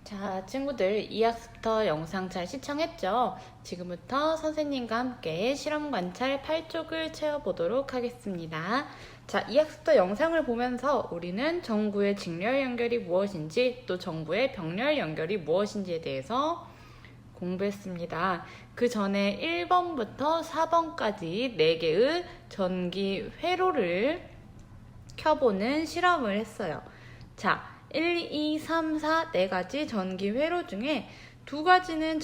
자, 친구들 2학습터 영상 잘 시청했죠? 지금부터 선생님과 함께 실험 관찰 8쪽을 채워보도록 하겠습니다. 자, 2학습터 영상을 보면서 우리는 정구의 직렬 연결이 무엇인지 또 정구의 병렬 연결이 무엇인지에 대해서 공부했습니다. 그 전에 1번부터 4번까지 4개의 전기 회로를 켜보는 실험을 했어요. 자, 1, 2, 3, 4, 4가지 전기 회로 중에 2가지는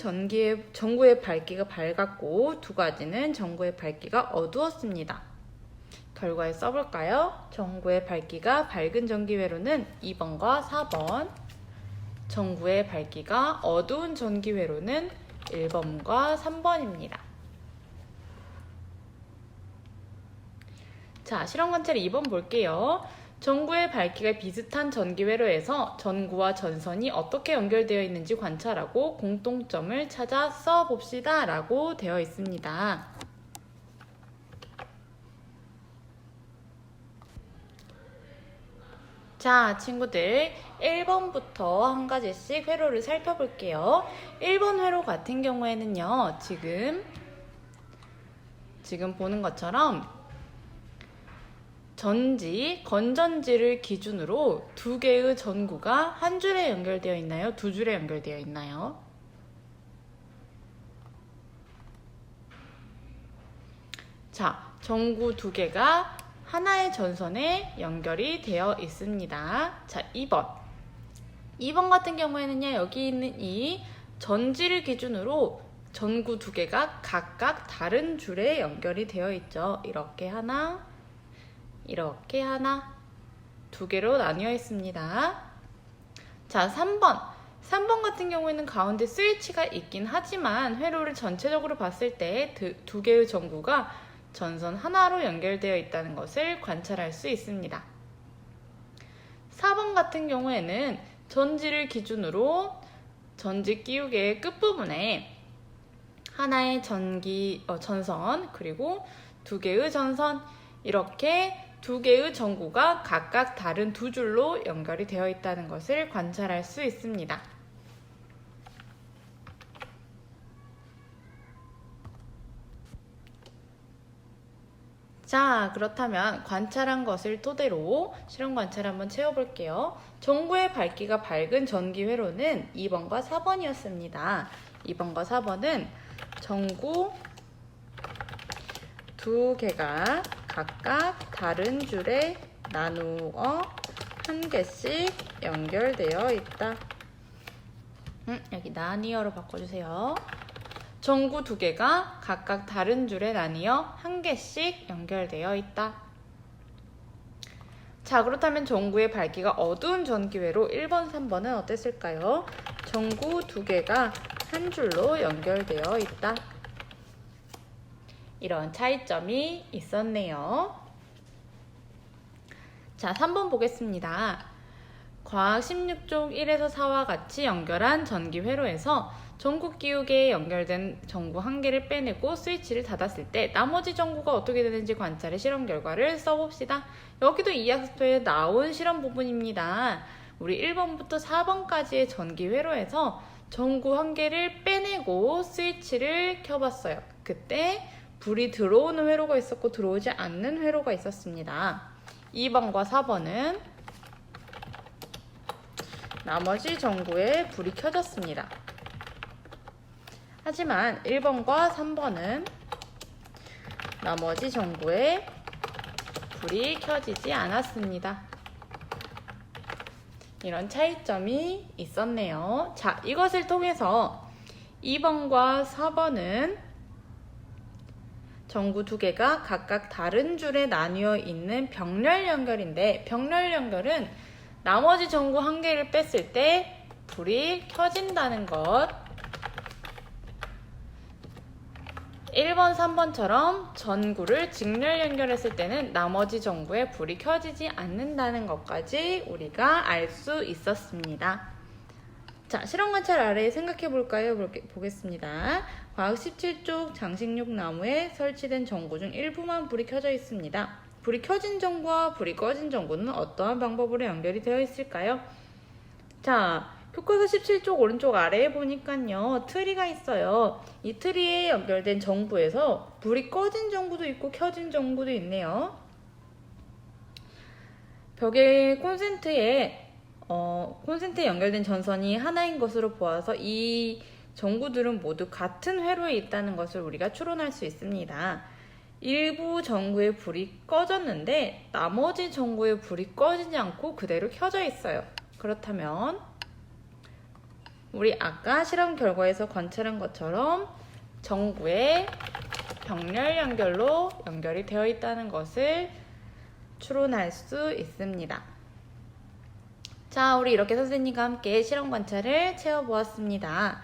전구의 밝기가 밝았고 2가지는 전구의 밝기가 어두웠습니다. 결과에 써볼까요? 전구의 밝기가 밝은 전기 회로는 2번과 4번, 전구의 밝기가 어두운 전기 회로는 1번과 3번입니다. 자, 실험 관찰 2번 볼게요. 전구의 밝기가 비슷한 전기 회로에서 전구와 전선이 어떻게 연결되어 있는지 관찰하고 공통점을 찾아 써봅시다 라고 되어 있습니다. 자, 친구들 1번부터 한 가지씩 회로를 살펴볼게요. 1번 회로 같은 경우에는요, 지금 보는 것처럼 건전지를 기준으로 2개의 전구가 한 줄에 연결되어 있나요? 2줄에 연결되어 있나요? 자, 전구 2개가 하나의 전선에 연결이 되어 있습니다. 자, 2번 같은 경우에는요, 여기 있는 이 전지를 기준으로 전구 2개가 각각 다른 줄에 연결이 되어 있죠. 이렇게 하나, 이렇게 하나, 2개로 나뉘어 있습니다. 자, 3번 같은 경우에는 가운데 스위치가 있긴 하지만 회로를 전체적으로 봤을 때 2개의 전구가 전선 하나로 연결되어 있다는 것을 관찰할 수 있습니다. 4번 같은 경우에는 전지를 기준으로 전지 끼우개의 끝부분에 하나의 전선 그리고 2개의 전선, 이렇게 2개의 전구가 각각 다른 2줄로 연결이 되어 있다는 것을 관찰할 수 있습니다. 자, 그렇다면 관찰한 것을 토대로 실험 관찰 한번 채워볼게요. 전구의 밝기가 밝은 전기 회로는 2번과 4번이었습니다. 2번과 4번은 전구 2개가 각각 다른 줄에 나누어 한 개씩 연결되어 있다. 여기 나뉘어로 바꿔주세요. 전구 2개가 각각 다른 줄에 나뉘어 한 개씩 연결되어 있다. 자, 그렇다면 전구의 밝기가 어두운 전기회로 1번, 3번은 어땠을까요? 전구 2개가 한 줄로 연결되어 있다. 이런 차이점이 있었네요. 자, 3번 보겠습니다. 과학 16쪽 1에서 4와 같이 연결한 전기 회로에서 전구 끼우개에 연결된 전구 한 개를 빼내고 스위치를 닫았을 때 나머지 전구가 어떻게 되는지 관찰해 실험 결과를 써봅시다. 여기도 2학습터에 나온 실험 부분입니다. 우리 1번부터 4번까지의 전기 회로에서 전구 한 개를 빼내고 스위치를 켜봤어요. 그때 불이 들어오는 회로가 있었고 들어오지 않는 회로가 있었습니다. 2번과 4번은 나머지 전구에 불이 켜졌습니다. 하지만 1번과 3번은 나머지 전구에 불이 켜지지 않았습니다. 이런 차이점이 있었네요. 자, 이것을 통해서 2번과 4번은 전구 2개가 각각 다른 줄에 나뉘어 있는 병렬 연결인데, 병렬 연결은 나머지 전구 한 개를 뺐을 때 불이 켜진다는 것. 1번, 3번처럼 전구를 직렬 연결했을 때는 나머지 전구에 불이 켜지지 않는다는 것까지 우리가 알 수 있었습니다. 자, 실험 관찰 아래에 생각해 볼까요? 보겠습니다. 과학 17쪽 장식용 나무에 설치된 전구 중 일부만 불이 켜져 있습니다. 불이 켜진 전구와 불이 꺼진 전구는 어떠한 방법으로 연결이 되어 있을까요? 자, 교과서 17쪽 오른쪽 아래에 보니까요. 트리가 있어요. 이 트리에 연결된 전구에서 불이 꺼진 전구도 있고 켜진 전구도 있네요. 벽의 콘센트에 연결된 전선이 하나인 것으로 보아서 이 전구들은 모두 같은 회로에 있다는 것을 우리가 추론할 수 있습니다. 일부 전구의 불이 꺼졌는데 나머지 전구의 불이 꺼지지 않고 그대로 켜져 있어요. 그렇다면 우리 아까 실험 결과에서 관찰한 것처럼 전구에 병렬 연결로 연결이 되어 있다는 것을 추론할 수 있습니다. 자, 우리 이렇게 선생님과 함께 실험 관찰을 채워보았습니다.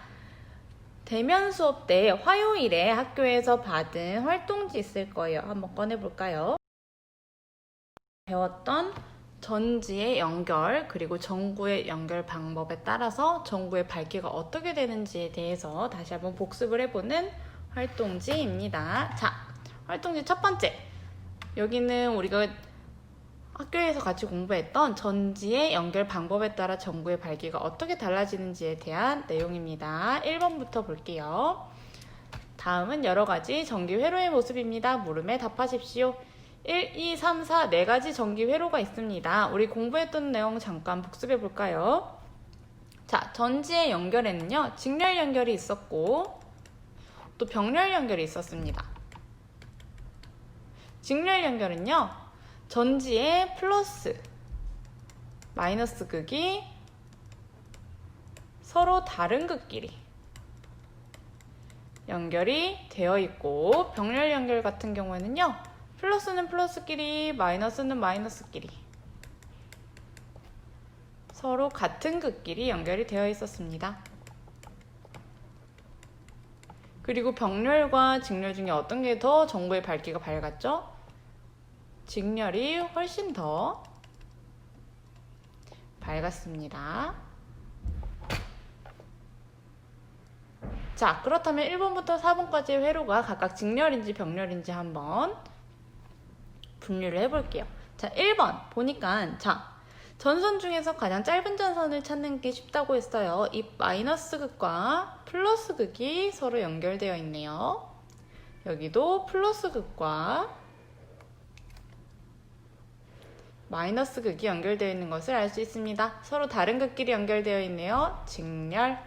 대면 수업 때 화요일에 학교에서 받은 활동지 있을 거예요. 한번 꺼내볼까요? 배웠던 전지의 연결 그리고 전구의 연결 방법에 따라서 전구의 밝기가 어떻게 되는지에 대해서 다시 한번 복습을 해보는 활동지입니다. 자, 활동지 첫 번째. 여기는 우리가 학교에서 같이 공부했던 전지의 연결 방법에 따라 전구의 밝기가 어떻게 달라지는지에 대한 내용입니다. 1번부터 볼게요. 다음은 여러 가지 전기 회로의 모습입니다. 물음에 답하십시오. 1, 2, 3, 4 네 가지 전기 회로가 있습니다. 우리 공부했던 내용 잠깐 복습해 볼까요? 자, 전지의 연결에는요, 직렬 연결이 있었고 또 병렬 연결이 있었습니다. 직렬 연결은요, 전지의 플러스, 마이너스 극이 서로 다른 극끼리 연결이 되어 있고, 병렬 연결 같은 경우에는요, 플러스는 플러스끼리, 마이너스는 마이너스끼리 서로 같은 극끼리 연결이 되어 있었습니다. 그리고 병렬과 직렬 중에 어떤 게 더 전구의 밝기가 밝았죠? 직렬이 훨씬 더 밝았습니다. 자, 그렇다면 1번부터 4번까지의 회로가 각각 직렬인지 병렬인지 한번 분류를 해볼게요. 자, 1번 보니까 전선 중에서 가장 짧은 전선을 찾는 게 쉽다고 했어요. 이 마이너스 극과 플러스 극이 서로 연결되어 있네요. 여기도 플러스 극과 마이너스 극이 연결되어 있는 것을 알 수 있습니다. 서로 다른 극끼리 연결되어 있네요. 직렬.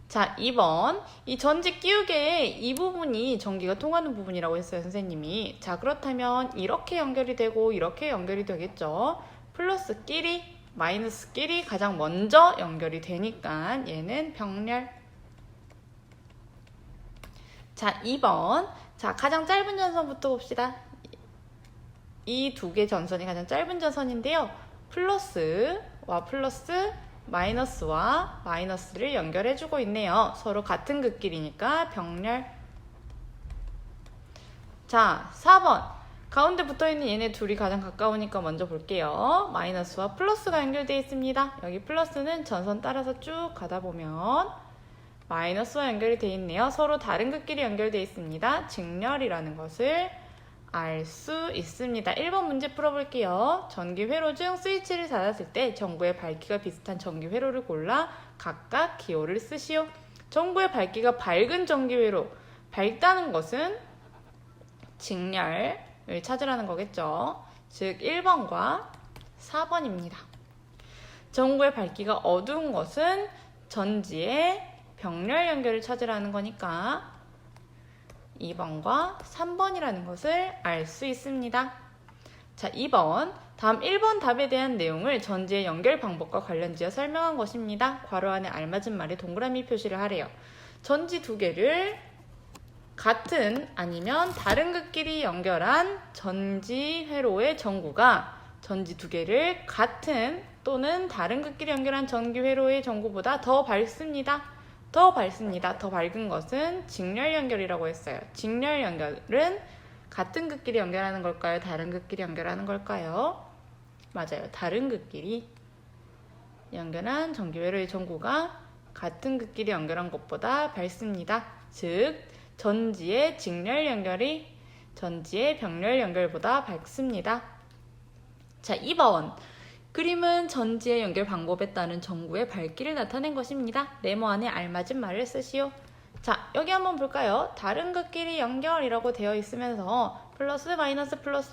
자, 2번. 이 전지 끼우개의 이 부분이 전기가 통하는 부분이라고 했어요, 선생님이. 자, 그렇다면 이렇게 연결이 되고 이렇게 연결이 되겠죠. 플러스끼리, 마이너스끼리 가장 먼저 연결이 되니까 얘는 병렬. 자, 2번. 자, 가장 짧은 전선부터 봅시다. 이 두 개 전선이 가장 짧은 전선인데요. 플러스와 플러스, 마이너스와 마이너스를 연결해주고 있네요. 서로 같은 극끼리니까 병렬. 자, 4번. 가운데 붙어있는 얘네 둘이 가장 가까우니까 먼저 볼게요. 마이너스와 플러스가 연결되어 있습니다. 여기 플러스는 전선 따라서 쭉 가다 보면 마이너스와 연결이 되어 있네요. 서로 다른 극끼리 연결되어 있습니다. 직렬이라는 것을 알 수 있습니다. 1번 문제 풀어볼게요. 전기 회로 중 스위치를 닫았을 때 전구의 밝기가 비슷한 전기 회로를 골라 각각 기호를 쓰시오. 전구의 밝기가 밝은 전기 회로, 밝다는 것은 직렬을 찾으라는 거겠죠. 즉 1번과 4번입니다. 전구의 밝기가 어두운 것은 전지의 병렬 연결을 찾으라는 거니까 2번과 3번이라는 것을 알 수 있습니다. 자, 2번. 다음 1번 답에 대한 내용을 전지의 연결 방법과 관련지어 설명한 것입니다. 괄호 안에 알맞은 말에 동그라미 표시를 하래요. 전지 두 개를 같은 아니면 다른 극끼리 연결한 전지 회로의 전구가 전지 두 개를 같은 또는 다른 극끼리 연결한 전기 회로의 전구보다 더 밝습니다. 더 밝은 것은 직렬 연결이라고 했어요. 직렬 연결은 같은 극끼리 연결하는 걸까요? 다른 극끼리 연결하는 걸까요? 맞아요. 다른 극끼리 연결한 전기 회로의 전구가 같은 극끼리 연결한 것보다 밝습니다. 즉 전지의 직렬 연결이 전지의 병렬 연결보다 밝습니다. 자, 2번. 그림은 전지의 연결 방법에 따른 전구의 밝기를 나타낸 것입니다. 네모 안에 알맞은 말을 쓰시오. 자, 여기 한번 볼까요? 다른 극끼리 연결이라고 되어 있으면서 플러스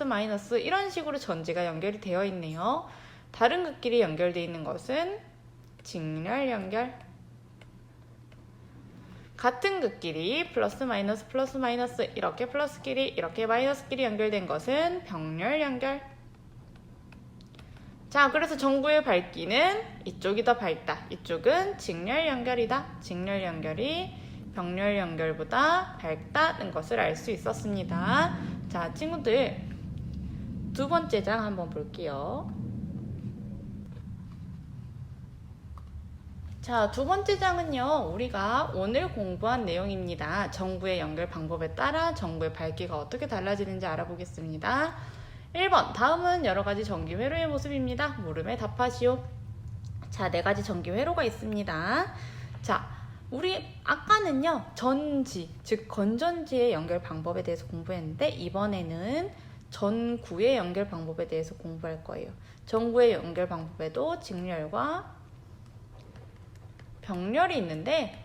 마이너스 이런 식으로 전지가 연결이 되어 있네요. 다른 극끼리 연결되어 있는 것은 직렬 연결. 같은 극끼리 플러스 마이너스 이렇게 플러스끼리 이렇게 마이너스끼리 연결된 것은 병렬 연결. 자, 그래서 전구의 밝기는 이쪽이 더 밝다. 이쪽은 직렬 연결이다. 직렬 연결이 병렬 연결보다 밝다는 것을 알 수 있었습니다. 자, 친구들 두 번째 장 한번 볼게요. 자, 두 번째 장은요, 우리가 오늘 공부한 내용입니다. 전구의 연결 방법에 따라 전구의 밝기가 어떻게 달라지는지 알아보겠습니다. 1번, 다음은 여러가지 전기 회로의 모습입니다. 물음에 답하시오. 자, 4가지 전기 회로가 있습니다. 자, 우리 아까는요, 전지, 즉 건전지의 연결 방법에 대해서 공부했는데 이번에는 전구의 연결 방법에 대해서 공부할 거예요. 전구의 연결 방법에도 직렬과 병렬이 있는데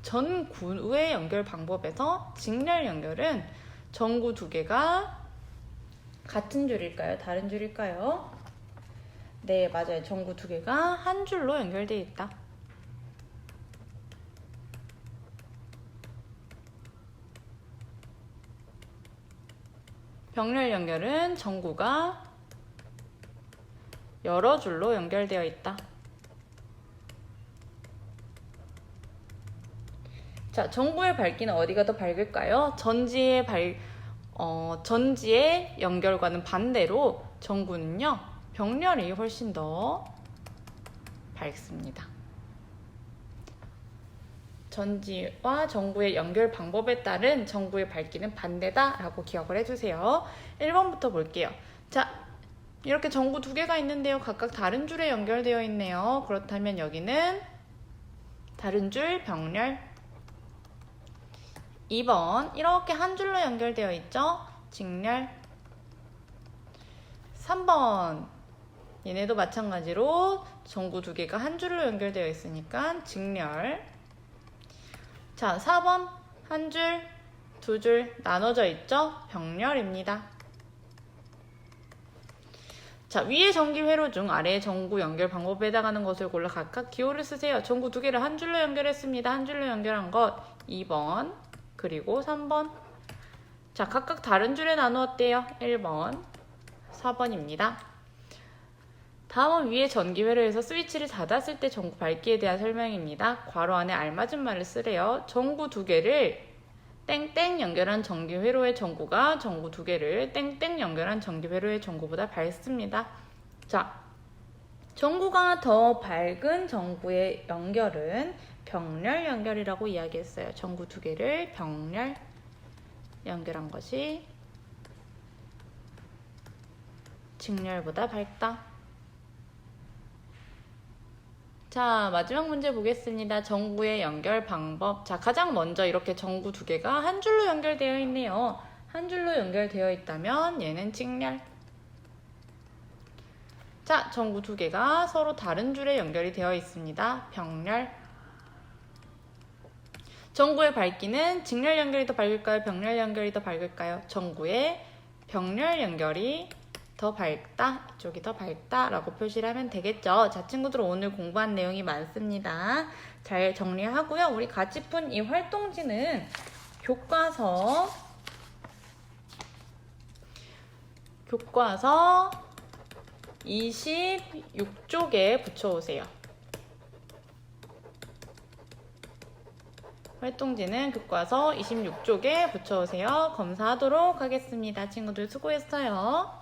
전구의 연결 방법에서 직렬 연결은 전구 두 개가 같은 줄일까요? 다른 줄일까요? 네, 맞아요. 전구 두 개가 한 줄로 연결되어 있다. 병렬 연결은 전구가 여러 줄로 연결되어 있다. 자, 전구의 밝기는 어디가 더 밝을까요? 전지의 연결과는 반대로 전구는요, 병렬이 훨씬 더 밝습니다. 전지와 전구의 연결 방법에 따른 전구의 밝기는 반대다 라고 기억을 해주세요. 1번부터 볼게요. 자, 이렇게 전구 두 개가 있는데요. 각각 다른 줄에 연결되어 있네요. 그렇다면 여기는 다른 줄 병렬. 2번, 이렇게 한 줄로 연결되어 있죠? 직렬. 3번, 얘네도 마찬가지로 전구 두 개가 한 줄로 연결되어 있으니까 직렬. 자, 4번, 한 줄, 두 줄 나눠져 있죠? 병렬입니다. 자, 위의 전기 회로 중 아래의 전구 연결 방법에 해당하는 것을 골라 각각 기호를 쓰세요. 전구 두 개를 한 줄로 연결했습니다. 한 줄로 연결한 것 2번, 그리고 3번. 자, 각각 다른 줄에 나누었대요. 1번, 4번입니다. 다음은 위의 전기 회로에서 스위치를 닫았을 때 전구 밝기에 대한 설명입니다. 괄호 안에 알맞은 말을 쓰래요. 전구 두 개를 땡땡 연결한 전기 회로의 전구가 전구 두 개를 땡땡 연결한 전기 회로의 전구보다 밝습니다. 자, 전구가 더 밝은 전구의 연결은 병렬 연결이라고 이야기했어요. 전구 두 개를 병렬 연결한 것이 직렬보다 밝다. 자, 마지막 문제 보겠습니다. 전구의 연결 방법. 자, 가장 먼저 이렇게 전구 두 개가 한 줄로 연결되어 있네요. 한 줄로 연결되어 있다면 얘는 직렬. 자, 전구 두 개가 서로 다른 줄에 연결이 되어 있습니다. 병렬. 전구의 밝기는 직렬 연결이 더 밝을까요? 병렬 연결이 더 밝을까요? 전구의 병렬 연결이 더 밝다, 이쪽이 더 밝다 라고 표시를 하면 되겠죠. 자, 친구들 오늘 공부한 내용이 많습니다. 잘 정리하고요. 우리 같이 푼 이 활동지는 교과서 26쪽에 붙여오세요. 활동지는 교과서 26쪽에 붙여오세요. 검사하도록 하겠습니다. 친구들 수고했어요.